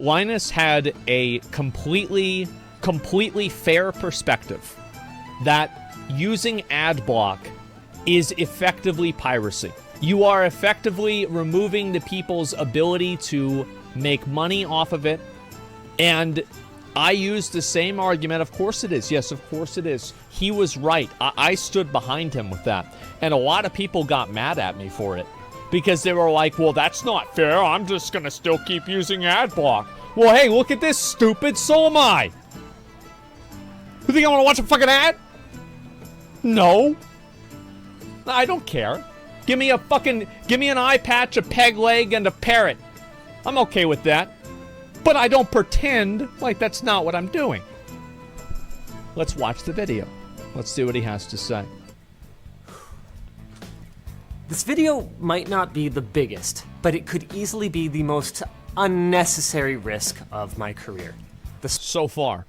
Linus had a completely fair perspective that using ad block is effectively piracy. You are effectively removing the people's ability to make money off of it. And I used the same argument. Of course it is. Yes, of course it is. He was right. I stood behind him with that. And a lot of people got mad at me for it. Because they were like, well, that's not fair. I'm just going to still keep using ad block. Well, hey, look at this, stupid. So am I. You think I want to watch a fucking ad? No. I don't care. Give me an eye patch, a peg leg, and a parrot. I'm okay with that. But I don't pretend like that's not what I'm doing. Let's watch the video. Let's see what he has to say. This video might not be the biggest, but it could easily be the most unnecessary risk of my career. So far.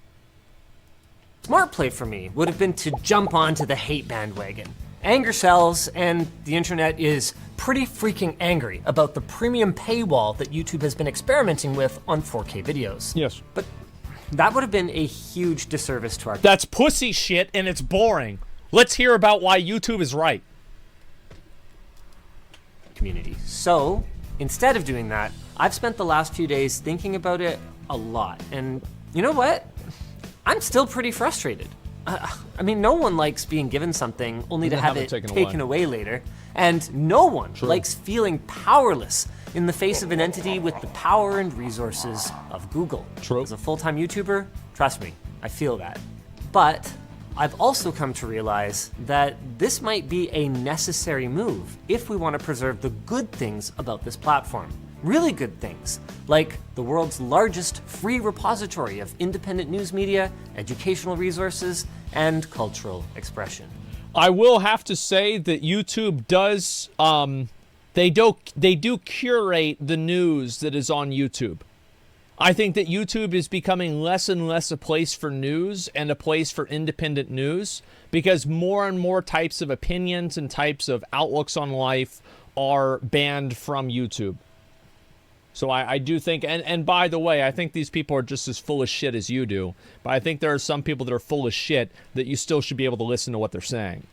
Smart play for me would have been to jump onto the hate bandwagon. Anger sells, and the internet is pretty freaking angry about the premium paywall that YouTube has been experimenting with on 4K videos. Yes. But that would have been a huge disservice to our— That's pussy shit, and it's boring. Let's hear about why YouTube is right. Community. So, instead of doing that, I've spent the last few days thinking about it a lot. And you know what? I'm still pretty frustrated. I mean, no one likes being given something only to have it taken away later. And no one likes feeling powerless in the face of an entity with the power and resources of Google. True. As a full-time YouTuber, trust me, I feel that. But I've also come to realize that this might be a necessary move if we want to preserve the good things about this platform. Really good things, like the world's largest free repository of independent news media, educational resources, and cultural expression. I will have to say that YouTube does, they do curate the news that is on YouTube. I think that YouTube is becoming less and less a place for news and a place for independent news, because more and more types of opinions and types of outlooks on life are banned from YouTube. So I do think, and by the way, I think these people are just as full of shit as you do, but I think there are some people that are full of shit that you still should be able to listen to what they're saying.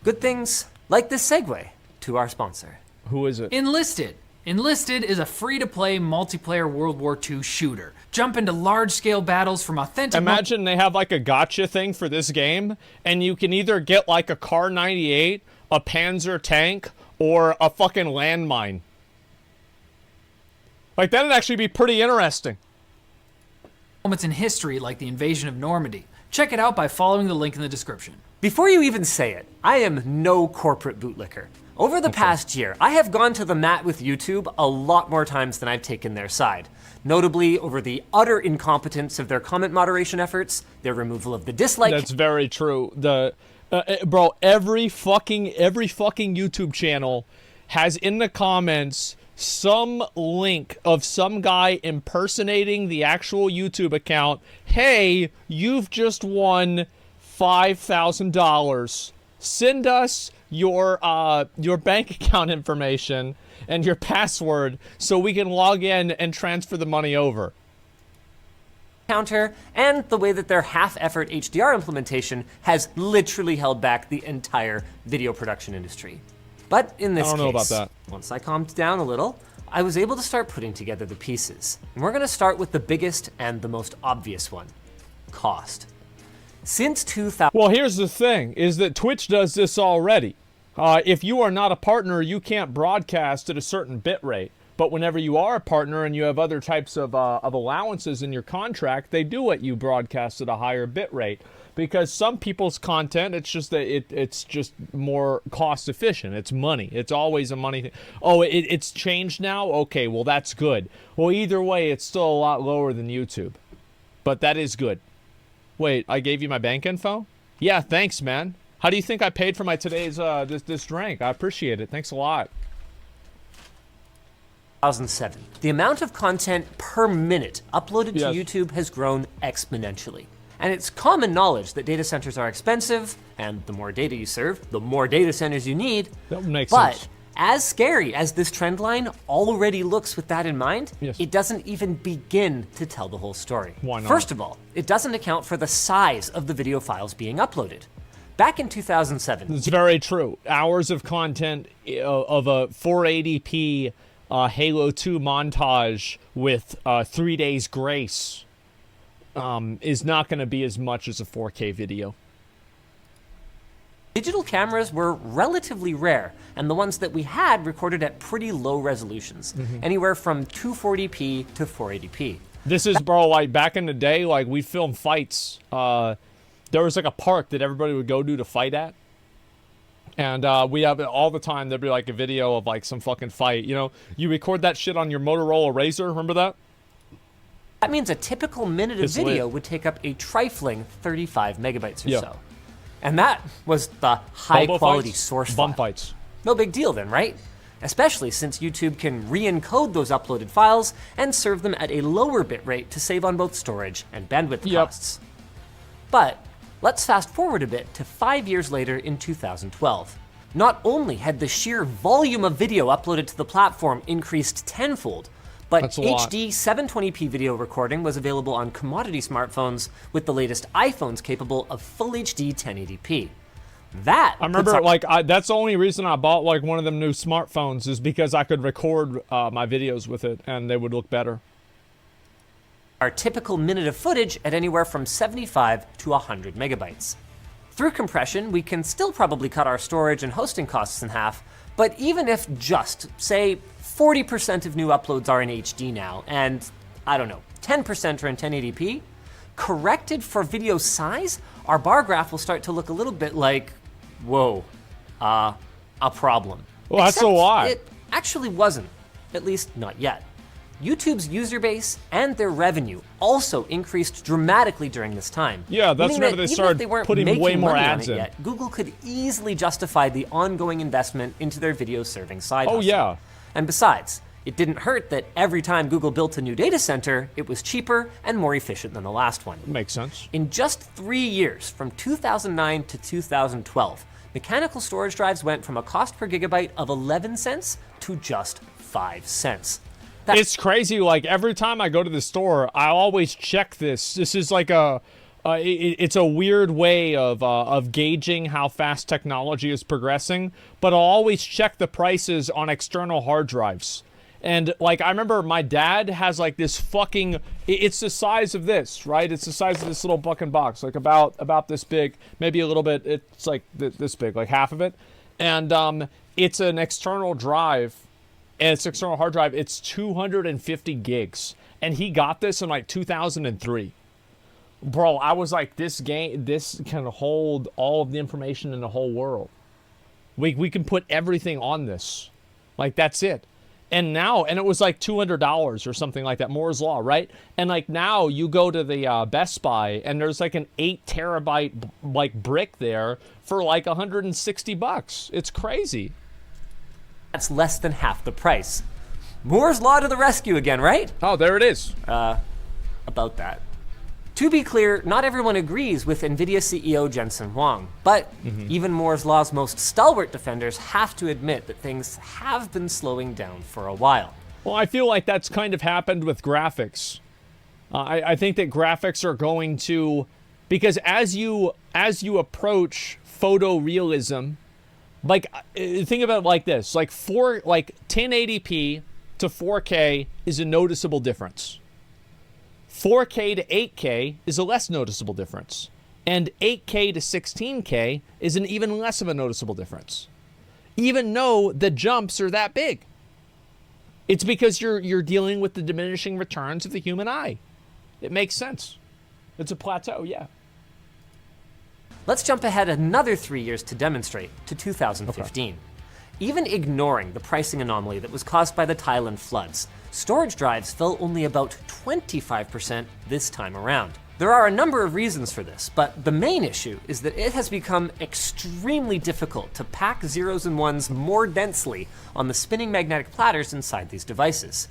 Good things like this segue to our sponsor. Who is it? Enlisted. Enlisted is a free-to-play multiplayer World War II shooter. Jump into large-scale battles from authentic— Imagine they have like a gotcha thing for this game, and you can either get like a Kar 98, a Panzer tank, or a fucking landmine. Like, that'd actually be pretty interesting. Moments in history like the invasion of Normandy. Check it out by following the link in the description. Before you even say it, I am no corporate bootlicker. Over the past year, I have gone to the mat with YouTube a lot more times than I've taken their side. Notably over the utter incompetence of their comment moderation efforts, their removal of the dislike— That's very true. Bro, every fucking YouTube channel has in the comments some link of some guy impersonating the actual YouTube account. Hey, you've just won $5,000. Send us your bank account information and your password so we can log in and transfer the money over. Counter, and the way that their half-effort HDR implementation has literally held back the entire video production industry. But in this case, I don't know about that. Once I calmed down a little, I was able to start putting together the pieces. And we're gonna start with the biggest and the most obvious one: cost. Since 2000— Well, here's the thing, is that Twitch does this already. If you are not a partner, you can't broadcast at a certain bit rate. But whenever you are a partner and you have other types of allowances in your contract, they do let you broadcast at a higher bit rate. Because some people's content, it's just that it's just more cost efficient. It's money. It's always a money thing. Oh, it's changed now? Okay, well, that's good. Well, either way, it's still a lot lower than YouTube. But that is good. Wait, I gave you my bank info? Yeah, thanks, man. How do you think I paid for my today's this drink? I appreciate it. Thanks a lot. 2007. The amount of content per minute uploaded Yes. to YouTube has grown exponentially. And it's common knowledge that data centers are expensive, and the more data you serve, the more data centers you need. That makes but sense. as scary as this trend line already looks with that in mind, Yes. it doesn't even begin to tell the whole story. Why not? First of all, it doesn't account for the size of the video files being uploaded. Back in 2007, It's very true. Hours of content of a 480p Halo 2 montage with 3 days grace is not going to be as much as a 4K video. digital cameras were relatively rare, and the ones that we had recorded at pretty low resolutions, anywhere from 240p to 480p. This is, bro, like back in the day, like we filmed fights. There was like a park that everybody would go to fight at. And we have it all the time. There'd be like a video of like some fucking fight. You know, you record that shit on your Motorola Razr. Remember that? That means a typical minute of It's video lit. would take up a trifling 35 megabytes or Yeah. so. And that was the high Hobo quality fights? source Bum file. fights. No big deal then, right? Especially since YouTube can re-encode those uploaded files and serve them at a lower bitrate to save on both storage and bandwidth Yep. costs. But let's fast forward a bit to 5 years later in 2012. Not only had the sheer volume of video uploaded to the platform increased tenfold, but That's a lot. HD 720p video recording was available on commodity smartphones, with the latest iPhones capable of full HD 1080p. That I remember, that's the only reason I bought like one of them new smartphones is because I could record my videos with it and they would look better. our typical minute of footage at anywhere from 75 to 100 megabytes. Through compression, we can still probably cut our storage and hosting costs in half, but even if just, say, 40% of new uploads are in HD now, and, I don't know, 10% are in 1080p, corrected for video size, our bar graph will start to look a little bit like, whoa, a problem. Well, that's a Except lot. It actually wasn't, at least not yet. YouTube's user base and their revenue also increased dramatically during this time. Yeah, that's meaning whenever that they even started if they weren't putting making way more money ads on it in. yet, Google could easily justify the ongoing investment into their video serving side Oh, hustle. yeah. And besides, it didn't hurt that every time Google built a new data center, it was cheaper and more efficient than the last one. Makes sense. In just 3 years, from 2009 to 2012, mechanical storage drives went from a cost per gigabyte of 11 cents to just 5 cents. It's crazy. Like every time I go to the store, I always check this. This is like it's a weird way of gauging how fast technology is progressing. But I'll always check the prices on external hard drives. And like I remember, my dad has like this fucking. It's the size of this, right? It's the size of this little fucking box, like about this big, maybe a little bit. It's like this big, like half of it, and it's an external drive. And it's external hard drive. It's 250 gigs. And he got this in like 2003. Bro, I was like, this can hold all of the information in the whole world. We can put everything on this. Like, that's it. And now, and it was like $200 or something like that. Moore's Law, right? And like now you go to the Best Buy and there's like an 8 terabyte like brick there for like $160. It's crazy. That's less than half the price. Moore's Law to the rescue again, right? Oh, there it is. About that. To be clear, not everyone agrees with NVIDIA CEO Jensen Huang, but even Moore's Law's most stalwart defenders have to admit that things have been slowing down for a while. Well, I feel like that's kind of happened with graphics. I think that graphics are going to, because as you approach photorealism, like think about it like this, like 1080p to 4K is a noticeable difference. 4K to 8K is a less noticeable difference. And 8K to 16K is an even less of a noticeable difference. Even though the jumps are that big. It's because you're dealing with the diminishing returns of the human eye. It makes sense. It's a plateau, yeah. Let's jump ahead another 3 years to demonstrate, to 2015. Even ignoring the pricing anomaly that was caused by the Thailand floods, storage drives fell only about 25% this time around. There are a number of reasons for this, but the main issue is that it has become extremely difficult to pack zeros and ones more densely on the spinning magnetic platters inside these devices.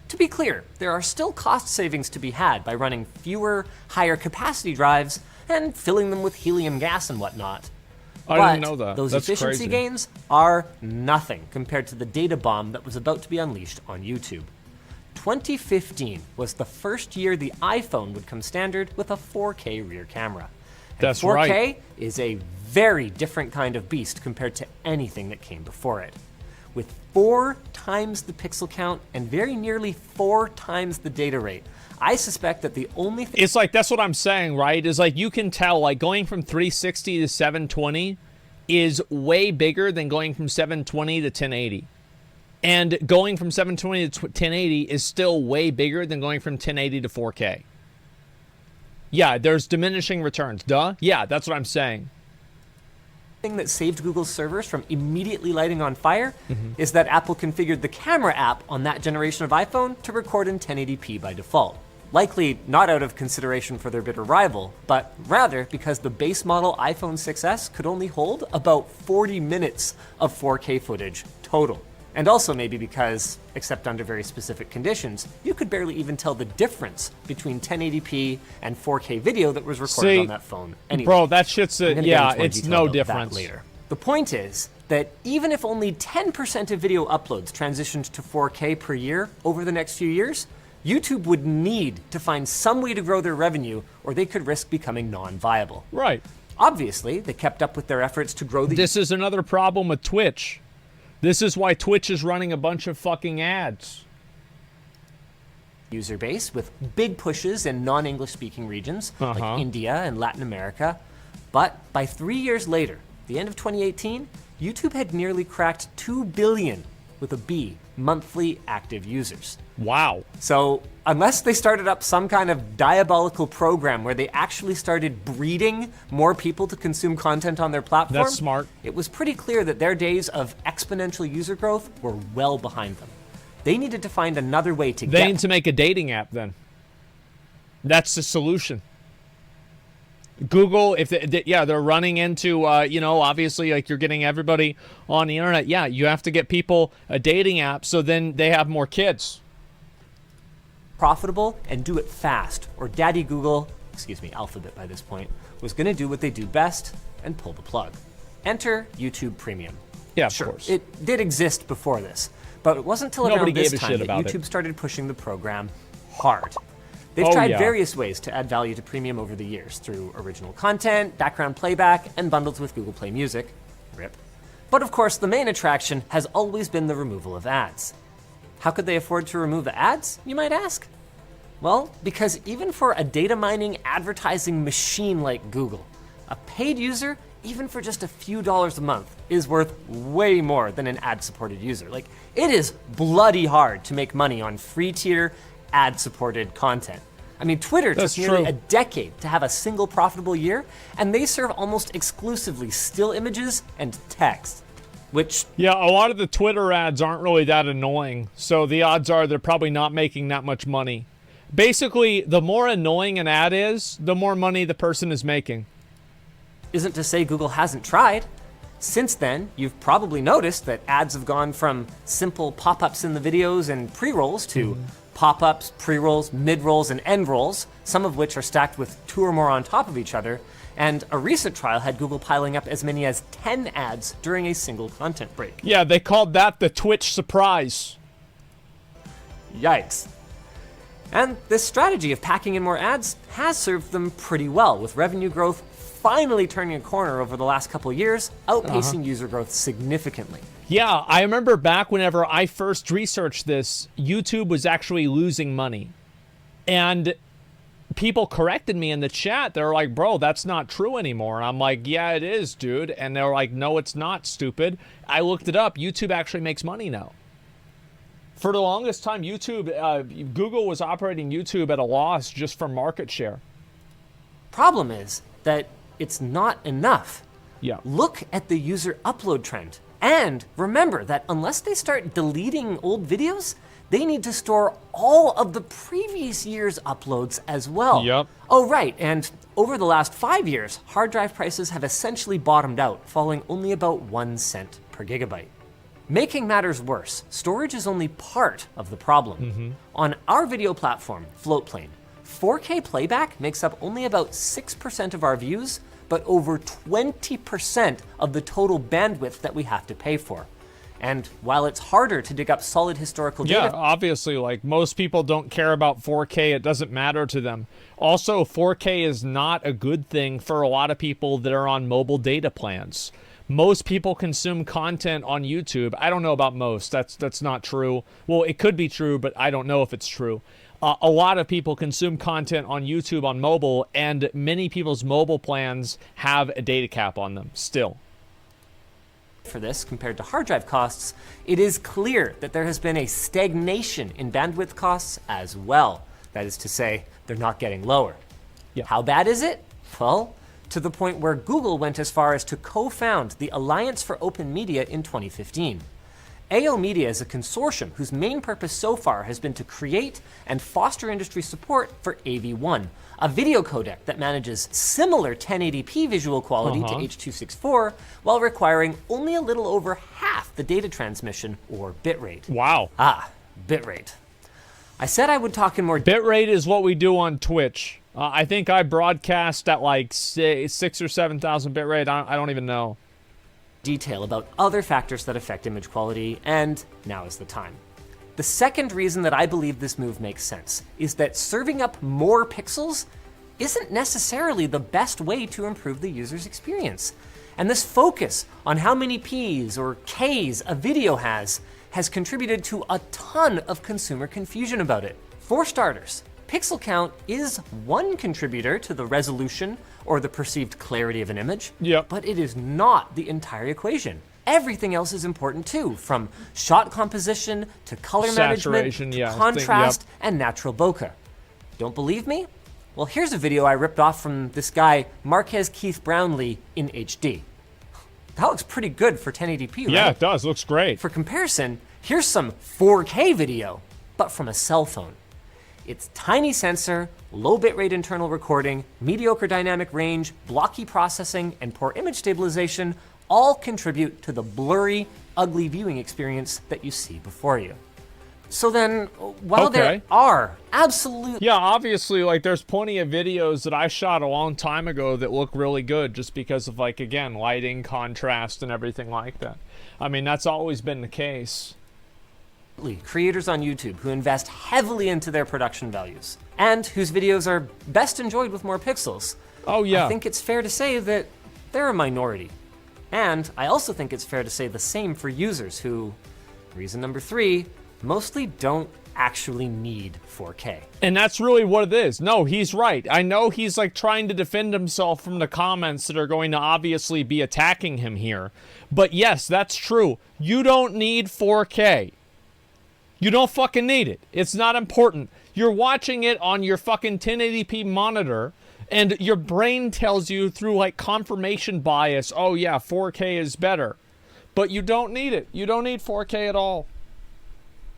To be clear, there are still cost savings to be had by running fewer, higher capacity drives and filling them with helium gas and whatnot. I didn't know that. Those That's efficiency crazy. gains are nothing compared to the data bomb that was about to be unleashed on YouTube. 2015 was the first year the iPhone would come standard with a 4K rear camera. And That's 4K right. is a very different kind of beast compared to anything that came before it. With 4 times the pixel count and very nearly 4 times the data rate, I suspect that the only thing It's like, that's what I'm saying, right? Is like, you can tell, like, going from 360 to 720 is way bigger than going from 720 to 1080. And going from 720 to 1080 is still way bigger than going from 1080 to 4K. Yeah, there's diminishing returns. Duh. Yeah, that's what I'm saying. thing that saved Google's servers from immediately lighting on fire is that Apple configured the camera app on that generation of iPhone to record in 1080p by default. Likely not out of consideration for their bitter rival, but rather because the base model iPhone 6s could only hold about 40 minutes of 4K footage total. And also maybe because, except under very specific conditions, you could barely even tell the difference between 1080p and 4K video that was recorded on that phone. Anyway, bro, that shit's I'm gonna get yeah, into more it's detail no about that difference. later. The point is that even if only 10% of video uploads transitioned to 4K per year over the next few years, YouTube would need to find some way to grow their revenue, or they could risk becoming non-viable. Right. Obviously, they kept up with their efforts to grow the This is another problem with Twitch. This is why Twitch is running a bunch of fucking ads. user base with big pushes in non-English speaking regions like India and Latin America. But by 3 years later, the end of 2018, YouTube had nearly cracked 2 billion with a B monthly active users. Wow. So unless they started up some kind of diabolical program where they actually started breeding more people to consume content on their platform, That's smart. it was pretty clear that their days of exponential user growth were well behind them. They needed to find another way to They get need to make a dating app then. That's the solution. Google, if they're running into, obviously, like, you're getting everybody on the internet. Yeah, you have to get people a dating app so then they have more kids. profitable and do it fast, or Daddy Google, Alphabet by this point, was going to do what they do best and pull the plug. Enter YouTube Premium. Yeah, of Sure, course. it did exist before this, but it wasn't until Nobody around this gave a time shit that about YouTube it. started pushing the program hard. They've Oh, tried yeah. various ways to add value to Premium over the years through original content, background playback, and bundles with Google Play Music. RIP. But of course, the main attraction has always been the removal of ads. How could they afford to remove the ads, you might ask? Well, because even for a data mining advertising machine like Google, a paid user, even for just a few dollars a month, is worth way more than an ad-supported user. Like, it is bloody hard to make money on free tier, ad-supported content. I mean, Twitter That's took nearly true. a decade to have a single profitable year, and they serve almost exclusively still images and text, which Yeah, a lot of the Twitter ads aren't really that annoying, so the odds are they're probably not making that much money. Basically, the more annoying an ad is, the more money the person is making. isn't to say Google hasn't tried. Since then, you've probably noticed that ads have gone from simple pop-ups in the videos and pre-rolls to pop-ups, pre-rolls, mid-rolls, and end-rolls, some of which are stacked with 2 or more on top of each other. And a recent trial had Google piling up as many as 10 ads during a single content break. Yeah, they called that the Twitch surprise. Yikes. And this strategy of packing in more ads has served them pretty well, with revenue growth finally turning a corner over the last couple years, outpacing user growth significantly. Yeah, I remember back whenever I first researched this, YouTube was actually losing money. And people corrected me in the chat. They were like, bro, that's not true anymore. And I'm like, yeah, it is, dude. And they were like, no, it's not, stupid. I looked it up. YouTube actually makes money now. For the longest time, Google was operating YouTube at a loss just for market share. Problem is that it's not enough. Yeah. Look at the user upload trend. And remember that unless they start deleting old videos, they need to store all of the previous year's uploads as well. Yep. Oh, right. And over the last 5 years, hard drive prices have essentially bottomed out, falling only about 1 cent per gigabyte. Making matters worse, storage is only part of the problem. On our video platform, Floatplane, 4K playback makes up only about 6% of our views, but over 20% of the total bandwidth that we have to pay for. And while it's harder to dig up solid historical data... Yeah, obviously, like, most people don't care about 4K. It doesn't matter to them. Also, 4K is not a good thing for a lot of people that are on mobile data plans. Most people consume content on YouTube. I don't know about most. That's not true. Well, it could be true, but I don't know if it's true. A lot of people consume content on YouTube on mobile, and many people's mobile plans have a data cap on them still. For this compared to hard drive costs, it is clear that there has been a stagnation in bandwidth costs as well. That is to say, they're not getting lower. Yeah. How bad is it? Well, to the point where Google went as far as to co-found the Alliance for Open Media in 2015. AO Media is a consortium whose main purpose so far has been to create and foster industry support for AV1, a video codec that manages similar 1080p visual quality to H.264 while requiring only a little over half the data transmission or bitrate. Wow. Bitrate. I said I would talk in more... Bitrate is what we do on Twitch. I think I broadcast at like 6,000 or 7,000 bitrate. I don't even know. Detail about other factors that affect image quality, and now is the time. The second reason that I believe this move makes sense is that serving up more pixels isn't necessarily the best way to improve the user's experience. And this focus on how many Ps or Ks a video has contributed to a ton of consumer confusion about it. For starters, pixel count is one contributor to the resolution or the perceived clarity of an image, but it is not the entire equation. Everything else is important too, from shot composition to color management, to contrast, and natural bokeh. Don't believe me? Well, here's a video I ripped off from this guy, Marquez Keith Brownlee, in HD. That looks pretty good for 1080p, right? Yeah, it does. Looks great. For comparison, here's some 4K video, but from a cell phone. Its tiny sensor, low bitrate internal recording, mediocre dynamic range, blocky processing, and poor image stabilization all contribute to the blurry, ugly viewing experience that you see before you. So then, while there are absolute... Yeah, obviously, like, there's plenty of videos that I shot a long time ago that look really good just because of, like, again, lighting, contrast, and everything like that. I mean, that's always been the case. Creators on YouTube who invest heavily into their production values and whose videos are best enjoyed with more pixels. Oh yeah. I think it's fair to say that they're a minority. And I also think it's fair to say the same for users who, reason number 3, mostly don't actually need 4K. And that's really what it is. No, he's right. I know he's like trying to defend himself from the comments that are going to obviously be attacking him here. But yes, that's true. You don't need 4K. You don't fucking need it. It's not important. You're watching it on your fucking 1080p monitor, and your brain tells you through like confirmation bias, oh yeah, 4K is better. But you don't need it. You don't need 4K at all.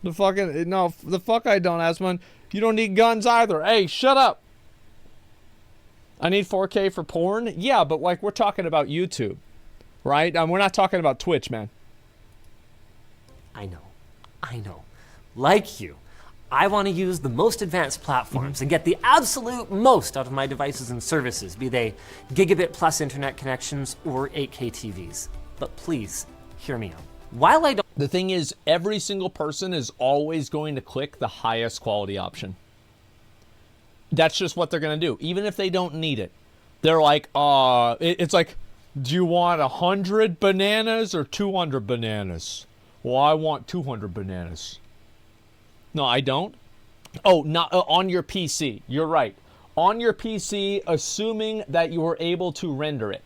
The fuck I don't, Asmon. You don't need guns either. Hey, shut up. I need 4K for porn? Yeah, but like we're talking about YouTube, right? We're not talking about Twitch, man. I know. Like you, I want to use the most advanced platforms and get the absolute most out of my devices and services, be they gigabit plus internet connections or 8K TVs. But please, hear me out. While I don't... The thing is, every single person is always going to click the highest quality option. That's just what they're going to do, even if they don't need it. They're like, it's like, do you want 100 bananas or 200 bananas? Well, I want 200 bananas. No, I don't. Oh, not on your PC. You're right. On your PC, assuming that you are able to render it.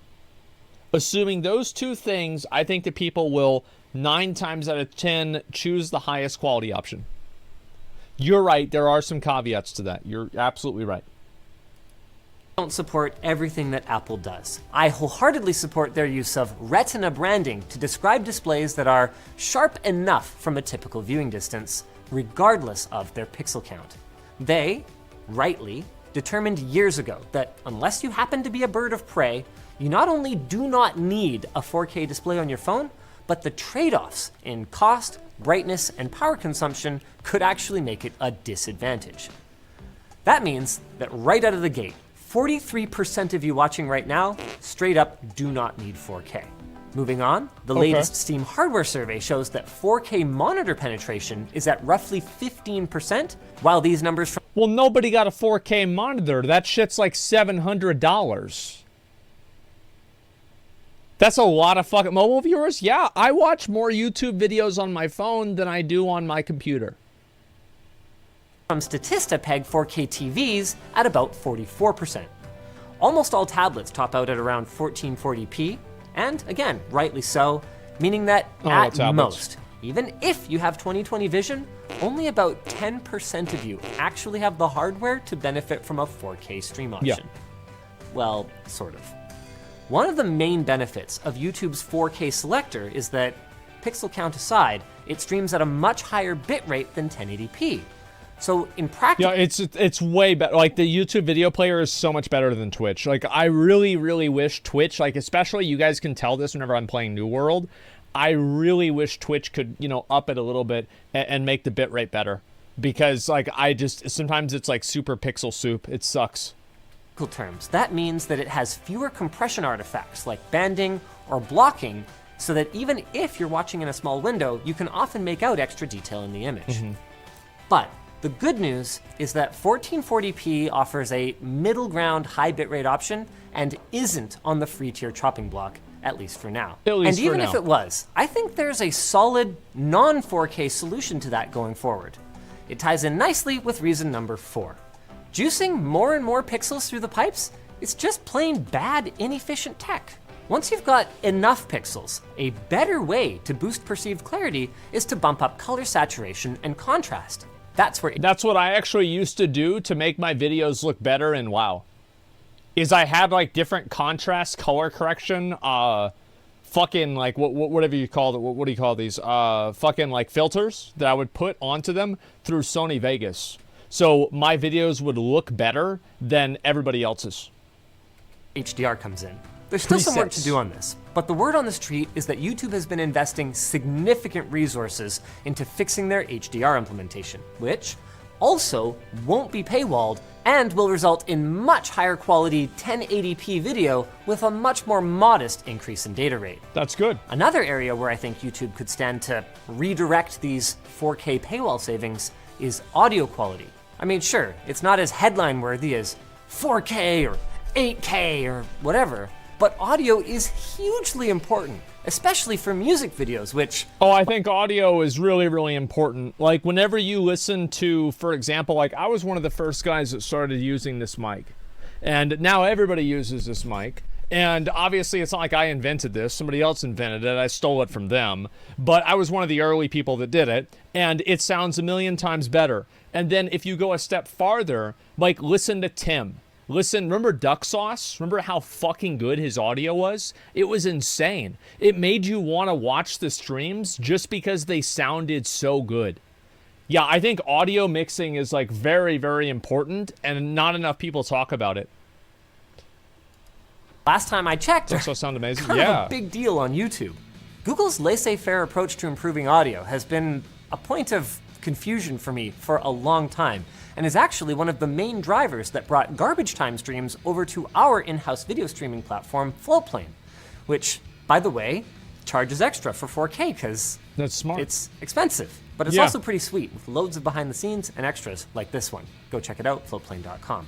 Assuming those two things, I think that people will 9 times out of 10 choose the highest quality option. You're right. There are some caveats to that. You're absolutely right. Don't support everything that Apple does. I wholeheartedly support their use of retina branding to describe displays that are sharp enough from a typical viewing distance, regardless of their pixel count. They, rightly, determined years ago that unless you happen to be a bird of prey, you not only do not need a 4K display on your phone, but the trade-offs in cost, brightness, and power consumption could actually make it a disadvantage. That means that right out of the gate, 43% of you watching right now straight up do not need 4K. Moving on, the latest Steam hardware survey shows that 4K monitor penetration is at roughly 15%, while these numbers from Well, nobody got a 4K monitor. That shit's like $700. That's a lot of fucking mobile viewers. Yeah, I watch more YouTube videos on my phone than I do on my computer. Statista peg 4K TVs at about 44%. Almost all tablets top out at around 1440p, and again, rightly so, meaning that at most, even if you have 20/20 vision, only about 10% of you actually have the hardware to benefit from a 4K stream option. Yeah. Well, sort of. One of the main benefits of YouTube's 4K selector is that, pixel count aside, it streams at a much higher bitrate than 1080p. So in practice, yeah, it's way better. Like, the YouTube video player is so much better than Twitch. Like, I really, really wish Twitch, like, especially you guys can tell this whenever I'm playing New World, I really wish Twitch could, you know, up it a little bit and make the bitrate better. Because, like, sometimes it's like super pixel soup. It sucks. Terms, that means that it has fewer compression artifacts like banding or blocking, so that even if you're watching in a small window, you can often make out extra detail in the image. But the good news is that 1440p offers a middle ground high bitrate option and isn't on the free tier chopping block, at least for now. And even if it was, I think there's a solid non-4K solution to that going forward. It ties in nicely with reason number 4. Juicing more and more pixels through the pipes is just plain bad, inefficient tech. Once you've got enough pixels, a better way to boost perceived clarity is to bump up color saturation and contrast. That's what I actually used to do to make my videos look better in WoW. Is I had like different contrast, color correction, fucking like whatever you call it. What do you call these? Fucking like filters that I would put onto them through Sony Vegas. So my videos would look better than everybody else's. HDR comes in. There's still some work to do on this, but the word on the street is that YouTube has been investing significant resources into fixing their HDR implementation, which also won't be paywalled and will result in much higher quality 1080p video with a much more modest increase in data rate. That's good. Another area where I think YouTube could stand to redirect these 4K paywall savings is audio quality. I mean, sure, it's not as headline worthy as 4K or 8K or whatever, but audio is hugely important, especially for music videos, which... Oh, I think audio is really, really important. Like, whenever you listen to, for example, like, I was one of the first guys that started using this mic. And now everybody uses this mic. And obviously, it's not like I invented this. Somebody else invented it. I stole it from them. But I was one of the early people that did it. And it sounds a million times better. And then if you go a step farther, like, listen to Tim. Listen, remember Duck Sauce? Remember how fucking good his audio was? It was insane. It made you want to watch the streams just because they sounded so good. Yeah, I think audio mixing is like very, very important, and not enough people talk about it. Last time I checked, Duck Sauce sound amazing. kind of a big deal on YouTube. Google's laissez-faire approach to improving audio has been a point of confusion for me for a long time, and is actually one of the main drivers that brought garbage time streams over to our in-house video streaming platform, Flowplane, which, by the way, charges extra for 4K because that's smart. It's expensive, but it's also pretty sweet with loads of behind the scenes and extras like this one. Go check it out, flowplane.com.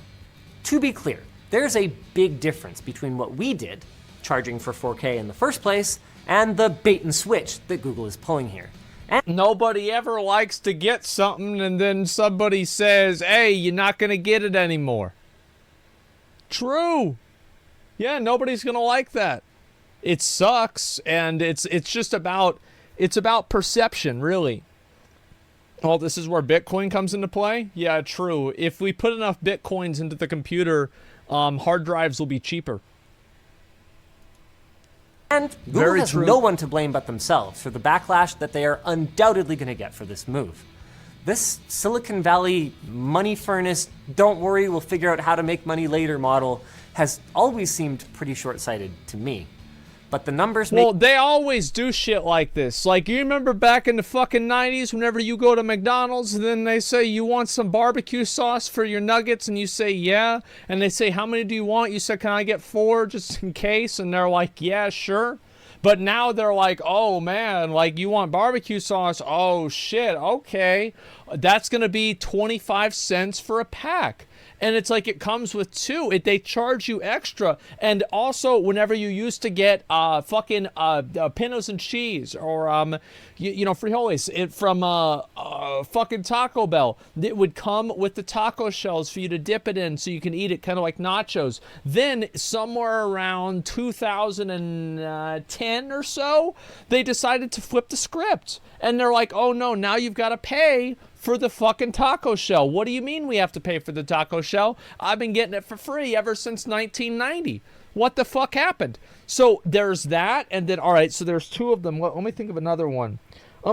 To be clear, there's a big difference between what we did, charging for 4K in the first place, and the bait and switch that Google is pulling here. And nobody ever likes to get something and then somebody says, hey, you're not going to get it anymore. True. Yeah, nobody's going to like that. It sucks, and it's just about perception, really. Oh, this is where Bitcoin comes into play? Yeah, true. If we put enough Bitcoins into the computer, hard drives will be cheaper. And Google has no one to blame but themselves for the backlash that they are undoubtedly going to get for this move. This Silicon Valley money furnace, don't worry, we'll figure out how to make money later model has always seemed pretty short-sighted to me. but the numbers Well, they always do shit like this. Like, you remember back in the fucking 90s, whenever you go to McDonald's, and then they say, you want some barbecue sauce for your nuggets? And you say, yeah. And they say, how many do you want? You say, can I get 4 just in case? And they're like, yeah, sure. But now they're like, oh, man, like, you want barbecue sauce? Oh, shit, okay. That's going to be 25 cents for a pack. And it's like it comes with 2. They charge you extra. And also, whenever you used to get fucking Pinos and cheese or, you know, frijoles from fucking Taco Bell, it would come with the taco shells for you to dip it in so you can eat it kind of like nachos. Then, somewhere around 2010 or so, they decided to flip the script. And they're like, oh, no, now you've got to pay for the fucking taco shell. What do you mean we have to pay for the taco shell? I've been getting it for free ever since 1990. What the fuck happened? So there's that, and then, all right, so there's 2 of them. Let me think of another one.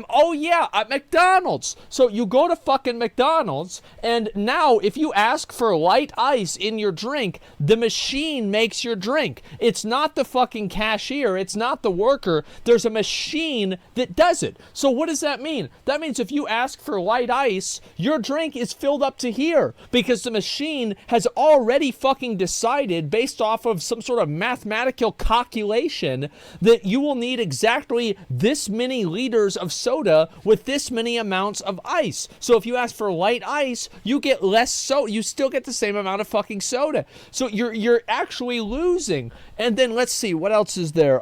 Oh yeah, at McDonald's. So you go to fucking McDonald's, and now if you ask for light ice in your drink, the machine makes your drink. It's not the fucking cashier. It's not the worker. There's a machine that does it. So what does that mean? That means if you ask for light ice, your drink is filled up to here because the machine has already fucking decided based off of some sort of mathematical calculation that you will need exactly this many liters of soda with this many amounts of ice. So if you ask for light ice, you get less soda. You still get the same amount of fucking soda. So you're actually losing. And then let's see, what else is there?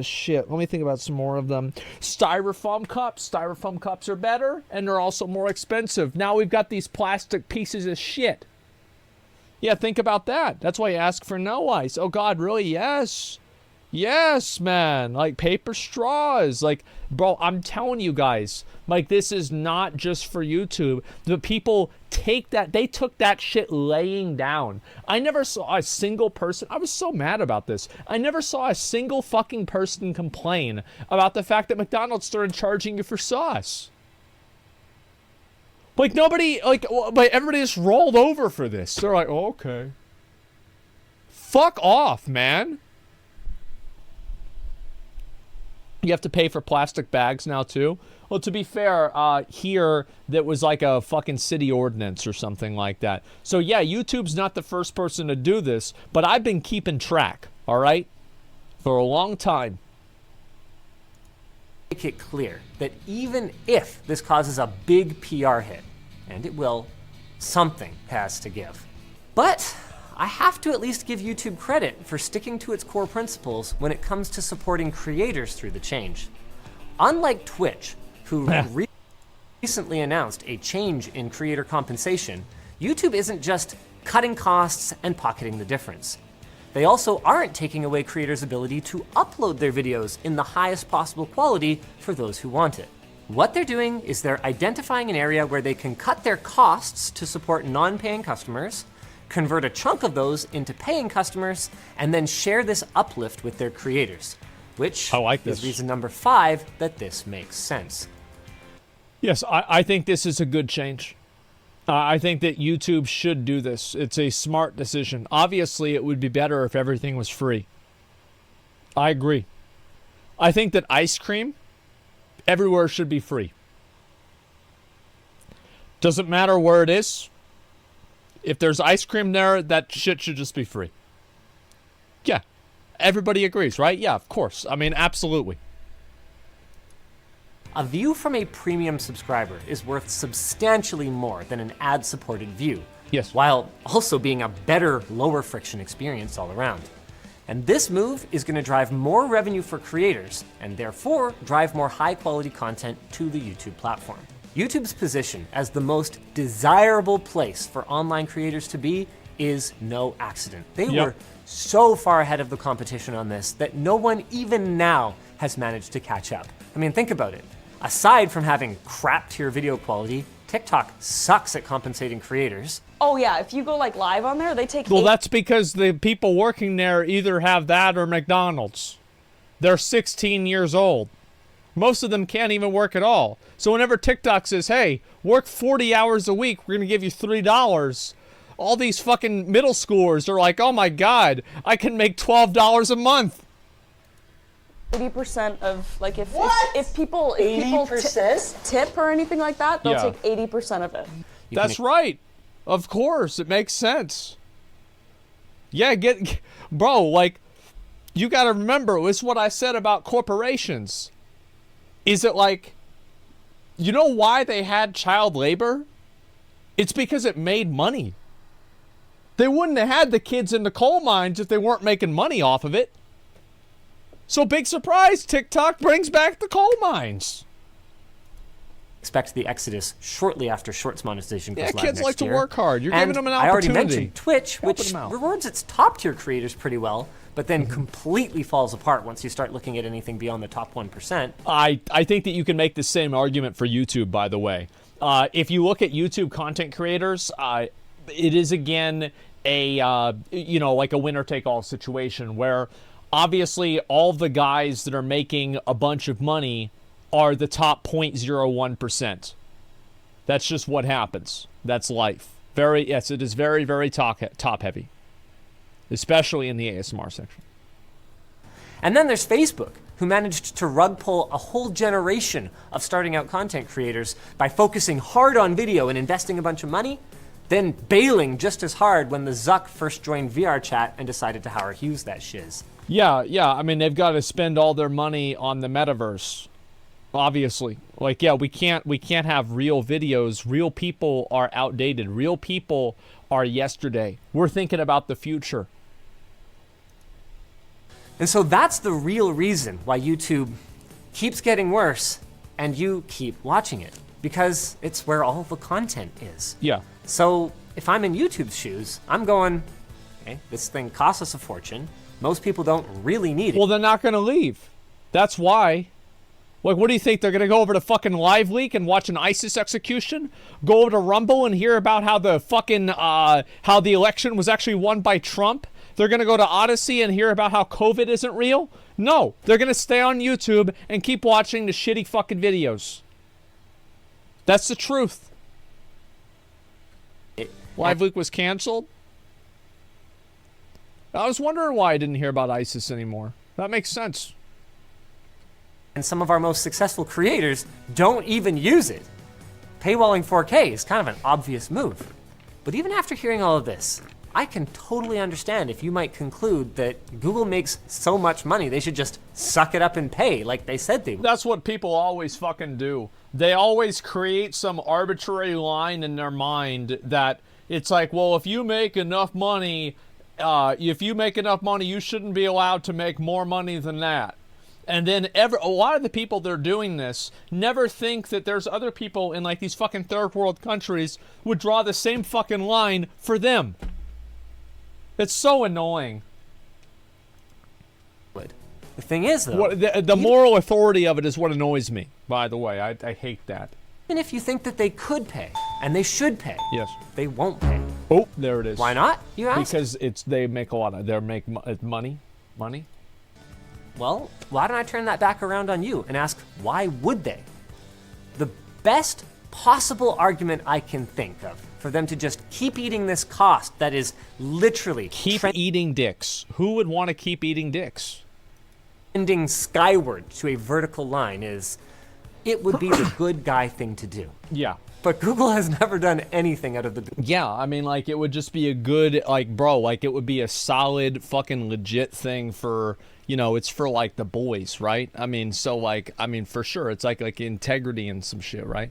Shit. Let me think about some more of them. Styrofoam cups. Styrofoam cups are better, and they're also more expensive. Now we've got these plastic pieces of shit. Yeah, think about that. That's why you ask for no ice. Oh God, really? Yes. Yes, man. Like paper straws. Like, bro, I'm telling you guys, like, this is not just for YouTube. The people take that, they took that shit laying down. I never saw a single person, I was so mad about this. I never saw a single fucking person complain about the fact that McDonald's started charging you for sauce. Like, nobody, like everybody just rolled over for this. They're like, oh, okay. Fuck off, man. You have to pay for plastic bags now, too. Well, to be fair, here, that was like a fucking city ordinance or something like that. So, yeah, YouTube's not the first person to do this, but I've been keeping track, all right, for a long time. Make it clear that even if this causes a big PR hit, and it will, something has to give. But I have to at least give YouTube credit for sticking to its core principles when it comes to supporting creators through the change. Unlike Twitch, who recently announced a change in creator compensation, YouTube isn't just cutting costs and pocketing the difference. They also aren't taking away creators' ability to upload their videos in the highest possible quality for those who want it. What they're doing is they're identifying an area where they can cut their costs to support non-paying customers, convert a chunk of those into paying customers, and then share this uplift with their creators, which is reason number 5 that this makes sense. Yes, I think this is a good change. I think that YouTube should do this. It's a smart decision. Obviously, it would be better if everything was free. I agree. I think that ice cream everywhere should be free. Doesn't matter where it is. If there's ice cream there, that shit should just be free. Yeah. Everybody agrees, right? Yeah, of course. I mean, absolutely. A view from a premium subscriber is worth substantially more than an ad-supported view. Yes. While also being a better, lower friction experience all around. And this move is going to drive more revenue for creators, and therefore drive more high-quality content to the YouTube platform. YouTube's position as the most desirable place for online creators to be is no accident. They were so far ahead of the competition on this that no one even now has managed to catch up. I mean, think about it. Aside from having crap tier video quality, TikTok sucks at compensating creators. Oh yeah, if you go like live on there, they take Well, that's because the people working there either have that or McDonald's. They're 16 years old. Most of them can't even work at all. So whenever TikTok says, hey, work 40 hours a week, we're going to give you $3. All these fucking middle schoolers are like, oh my God, I can make $12 a month. 80% of, like, if people 80%? tip or anything like that, they'll Yeah. take 80% of it. That's right. Of course, it makes sense. Yeah, bro, like, you gotta remember, this is what I said about corporations. Is it like, you know why they had child labor? It's because it made money. They wouldn't have had the kids in the coal mines if they weren't making money off of it. So big surprise, TikTok brings back the coal mines. Expect the exodus shortly after Shorts monetization goes Yeah, live kids next like to year. work hard. You're And giving them an I already opportunity. mentioned Twitch, Helping which them out. rewards its top tier creators pretty well, but then Mm-hmm. completely falls apart once you start looking at anything beyond the top 1%. I think that you can make the same argument for YouTube, by the way. If you look at YouTube content creators, it is, again, like a winner-take-all situation where obviously all the guys that are making a bunch of money are the top 0.01%. That's just what happens. That's life. Yes, it is very, very top-heavy, especially in the ASMR section. And then there's Facebook, who managed to rug pull a whole generation of starting out content creators by focusing hard on video and investing a bunch of money, then bailing just as hard when the Zuck first joined VR chat and decided to Howard Hughes that shiz. Yeah. I mean, they've got to spend all their money on the metaverse, obviously. Like, yeah, we can't have real videos. Real people are outdated. Real people are yesterday. We're thinking about the future. And so that's the real reason why YouTube keeps getting worse and you keep watching it, because it's where all the content is. Yeah. So if I'm in YouTube's shoes, I'm going, okay, this thing costs us a fortune. Most people don't really need it. Well, they're not going to leave. That's why. Like, what do you think? They're going to go over to fucking Live Leak and watch an ISIS execution? Go over to Rumble and hear about how the fucking, how the election was actually won by Trump? They're going to go to Odyssey and hear about how COVID isn't real? No. They're going to stay on YouTube and keep watching the shitty fucking videos. That's the truth. Live Leak was canceled? I was wondering why I didn't hear about ISIS anymore. That makes sense. And some of our most successful creators don't even use it. Paywalling 4K is kind of an obvious move. But even after hearing all of this, I can totally understand if you might conclude that Google makes so much money they should just suck it up and pay like they said they would. That's what people always fucking do. They always create some arbitrary line in their mind that it's like, well, if you make enough money, you shouldn't be allowed to make more money than that. And then a lot of the people that are doing this never think that there's other people in like these fucking third world countries would draw the same fucking line for them. It's so annoying. The thing is, though, The moral authority of it is what annoys me, by the way. I hate that. even if you think that they could pay, and they should pay, Yes. they won't pay. Oh, there it is. Why not, you ask? Because they make a lot of, money. Well, why don't I turn that back around on you and ask, why would they? The best possible argument I can think of for them to just keep eating this cost that is literally Keep eating dicks. Who would want to keep eating dicks? trending skyward to a vertical line is, it would be the good guy thing to do. Yeah. But Google has never done anything out of the... Yeah, I mean, like, it would just be a good, like, bro, like, it would be a solid fucking legit thing for, it's for, like, the boys, right? I mean, so, like, for sure, it's like integrity and some shit, right?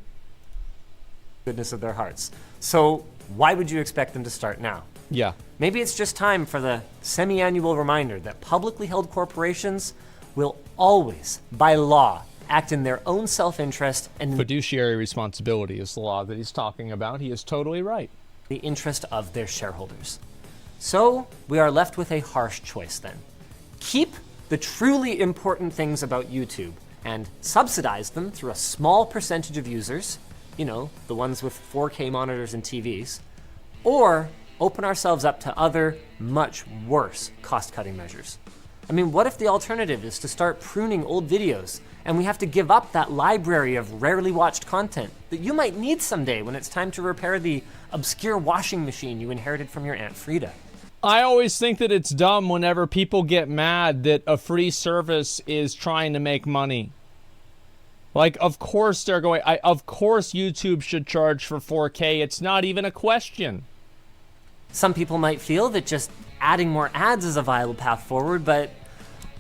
goodness of their hearts. So why would you expect them to start now? Yeah. Maybe it's just time for the semi-annual reminder that publicly held corporations will always, by law, act in their own self-interest and Fiduciary responsibility is the law that he's talking about. He is totally right. the interest of their shareholders. So we are left with a harsh choice then. Keep the truly important things about YouTube and subsidize them through a small percentage of users, the ones with 4K monitors and TVs, or open ourselves up to other, much worse cost-cutting measures. I mean, what if the alternative is to start pruning old videos and we have to give up that library of rarely watched content that you might need someday when it's time to repair the obscure washing machine you inherited from your Aunt Frida? I always think that it's dumb whenever people get mad that a free service is trying to make money. Like, of course they're going, of course YouTube should charge for 4K. It's not even a question. Some people might feel that just adding more ads is a viable path forward, but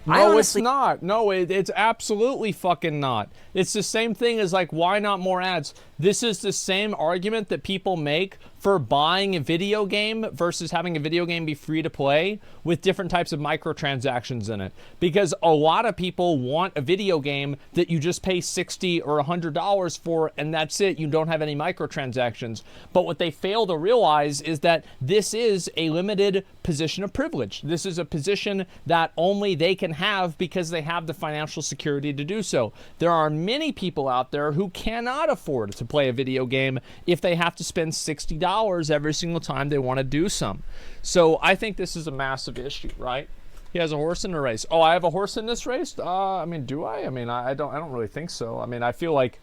No, it's not. No, it's absolutely fucking not. It's the same thing as, like, why not more ads? This is the same argument that people make for buying a video game versus having a video game be free to play with different types of microtransactions in it. Because a lot of people want a video game that you just pay $60 or $100 for, and that's it. You don't have any microtransactions. But what they fail to realize is that this is a limited position of privilege. This is a position that only they can have because they have the financial security to do so. There are many people out there who cannot afford to play a video game if they have to spend $60 every single time they want to do some. So I think this is a massive issue, right? He has a horse in the race. Oh, I have a horse in this race? I mean, do I? I mean, I don't really think so. I mean, I feel like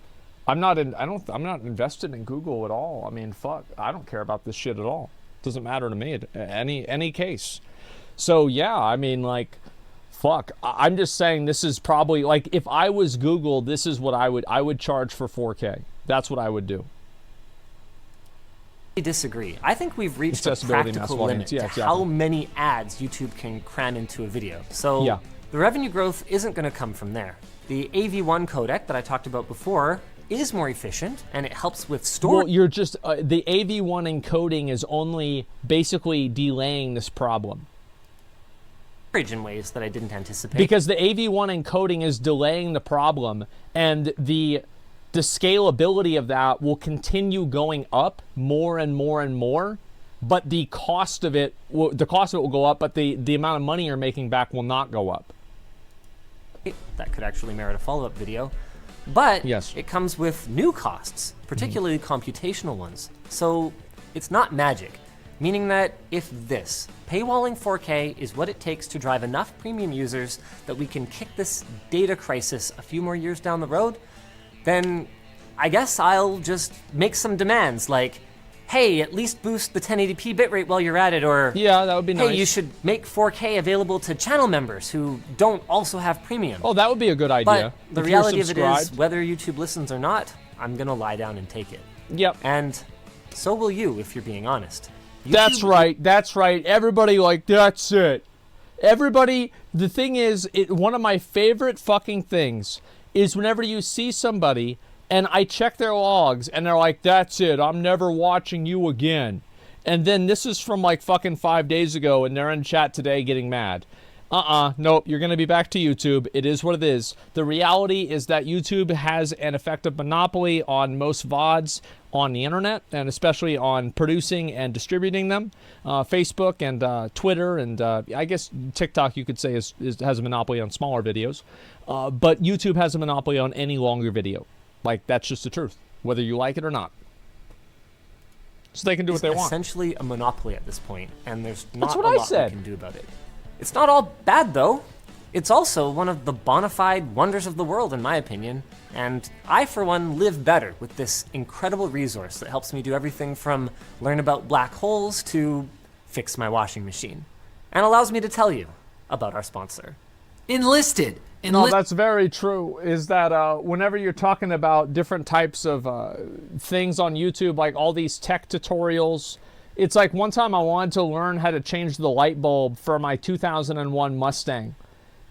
I'm not invested in Google at all. I mean, fuck, I don't care about this shit at all. It doesn't matter to me in any case. So yeah, I mean, like, fuck. I'm just saying this is probably, like, if I was Google, this is what I would charge for 4K. That's what I would do. I disagree. I think we've reached a Accessibility, practical mass limit volumes. Yeah, to exactly. how many ads YouTube can cram into a video. So Yeah. the revenue growth isn't going to come from there. The AV1 codec that I talked about before is more efficient, and it helps with storage. Well, you're just the AV1 encoding is only basically delaying this problem. In ways that I didn't anticipate. Because the AV1 encoding is delaying the problem, and the scalability of that will continue going up more and more and more, but the cost of it will go up, but the amount of money you're making back will not go up. That could actually merit a follow-up video. But Yes. it comes with new costs, particularly computational ones. So it's not magic, meaning that if this paywalling 4K is what it takes to drive enough premium users that we can kick this data crisis a few more years down the road, then I guess I'll just make some demands like, hey, at least boost the 1080p bitrate while you're at it, or Yeah, that would be nice. hey, you should make 4K available to channel members who don't also have premium. Oh, that would be a good idea. But the If you're reality of it is, subscribed. whether YouTube listens or not, I'm gonna lie down and take it. Yep. And so will you, if you're being honest. That's YouTube- right. That's right. Everybody, like, that's it. Everybody, the thing is, one of my favorite fucking things is whenever you see somebody and I check their logs and they're like, that's it, I'm never watching you again. And then this is from like fucking 5 days ago and they're in chat today getting mad. Nope, you're going to be back to YouTube. It is what it is. The reality is that YouTube has an effective monopoly on most VODs on the internet, and especially on producing and distributing them. Facebook and Twitter and I guess TikTok, you could say, has a monopoly on smaller videos. But YouTube has a monopoly on any longer video. Like, that's just the truth, whether you like it or not. So they can do what they want. Essentially a monopoly at this point, and there's not That's what a I lot said. we can do about it. It's not all bad, though. It's also one of the bona fide wonders of the world, in my opinion. And I, for one, live better with this incredible resource that helps me do everything from learn about black holes to fix my washing machine, and allows me to tell you about our sponsor. Enlisted. No, that's very true, is that whenever you're talking about different types of things on YouTube, like all these tech tutorials, it's like one time I wanted to learn how to change the light bulb for my 2001 Mustang.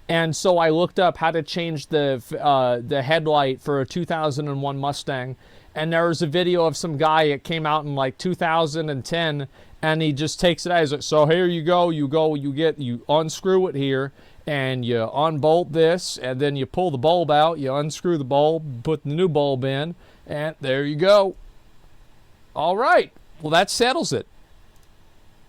And so I looked up how to change the headlight for a 2001 Mustang. And there was a video of some guy, it came out in like 2010, and he just takes it out. He's like, so here you go, you unscrew it here, and you unbolt this, and then you pull the bulb out, you unscrew the bulb, put the new bulb in, and there you go. All right, well, that settles it.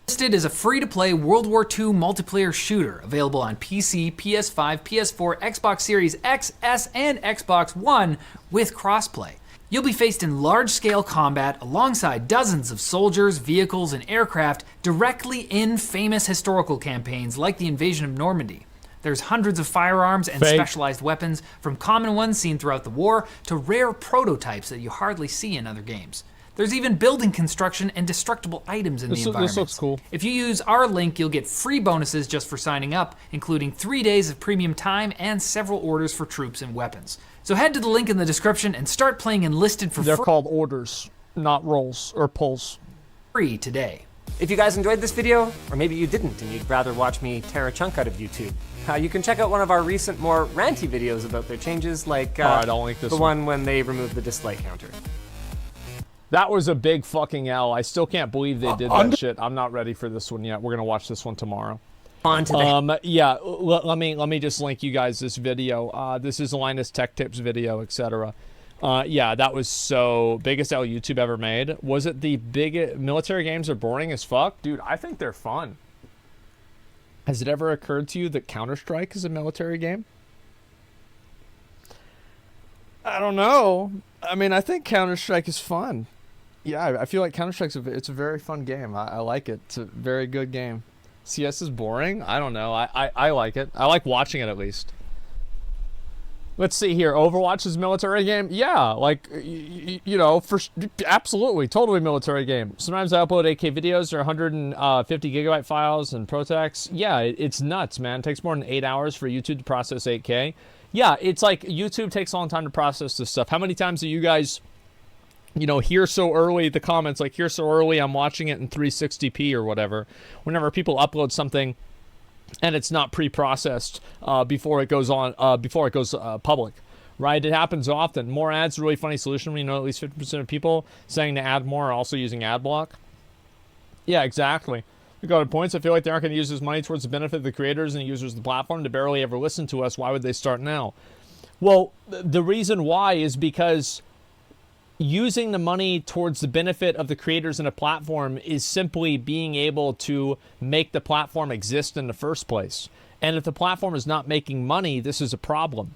Enlisted is a free-to-play World War II multiplayer shooter available on PC, PS5, PS4, Xbox Series X, S, and Xbox One with crossplay. You'll be faced in large-scale combat alongside dozens of soldiers, vehicles, and aircraft directly in famous historical campaigns like the invasion of Normandy. There's hundreds of firearms and specialized weapons, from common ones seen throughout the war to rare prototypes that you hardly see in other games. There's even building construction and destructible items in the environment. This looks cool. If you use our link, you'll get free bonuses just for signing up, including 3 days of premium time and several orders for troops and weapons. So head to the link in the description and start playing Enlisted for They're called orders, not rolls or pulls. free today. If you guys enjoyed this video, or maybe you didn't and you'd rather watch me tear a chunk out of YouTube, you can check out one of our recent, more ranty videos about their changes, like Alright, I'll link this the one when they removed the dislike counter. That was a big fucking L. I still can't believe they did that shit. I'm not ready for this one yet. We're gonna watch this one tomorrow. On to the Yeah, let me just link you guys this video. This is Linus Tech Tips video, etc. Yeah, that was so biggest L YouTube ever made. Was it the biggest? Military games are boring as fuck, dude. I think they're fun. Has it ever occurred to you that Counter-Strike is a military game? I don't know. I mean, I think Counter-Strike is fun. Yeah, I feel like Counter-Strike's it's a very fun game. I like it. It's a very good game. CS is boring? I don't know. I like it. I like watching it at least. Let's see here. Overwatch is a military game? Yeah, like, you know, absolutely, totally military game. Sometimes I upload 8K videos or 150 gigabyte files and ProText. Yeah, it's nuts, man. It takes more than 8 hours for YouTube to process 8K. Yeah, it's like YouTube takes a long time to process this stuff. How many times do you guys, you know, hear so early, the comments, like, here so early, I'm watching it in 360p or whatever. Whenever people upload something and it's not pre-processed before it goes on, public, right? It happens often. More ads is a really funny solution when you know at least 50% of people saying to add more are also using ad block. Yeah, exactly. We got points. I feel like they aren't going to use this money towards the benefit of the creators and the users of the platform to barely ever listen to us. Why would they start now? Well, the reason why is because using the money towards the benefit of the creators in a platform is simply being able to make the platform exist in the first place. And if the platform is not making money, this is a problem.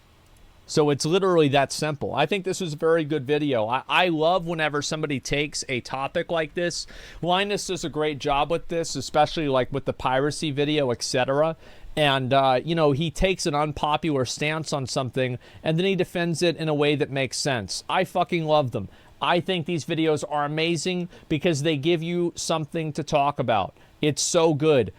So it's literally that simple. I think this was a very good video. I love whenever somebody takes a topic like this. Linus does a great job with this, especially like with the piracy video, etc. And, you know, he takes an unpopular stance on something and then he defends it in a way that makes sense. I fucking love them. I think these videos are amazing because they give you something to talk about. It's so good.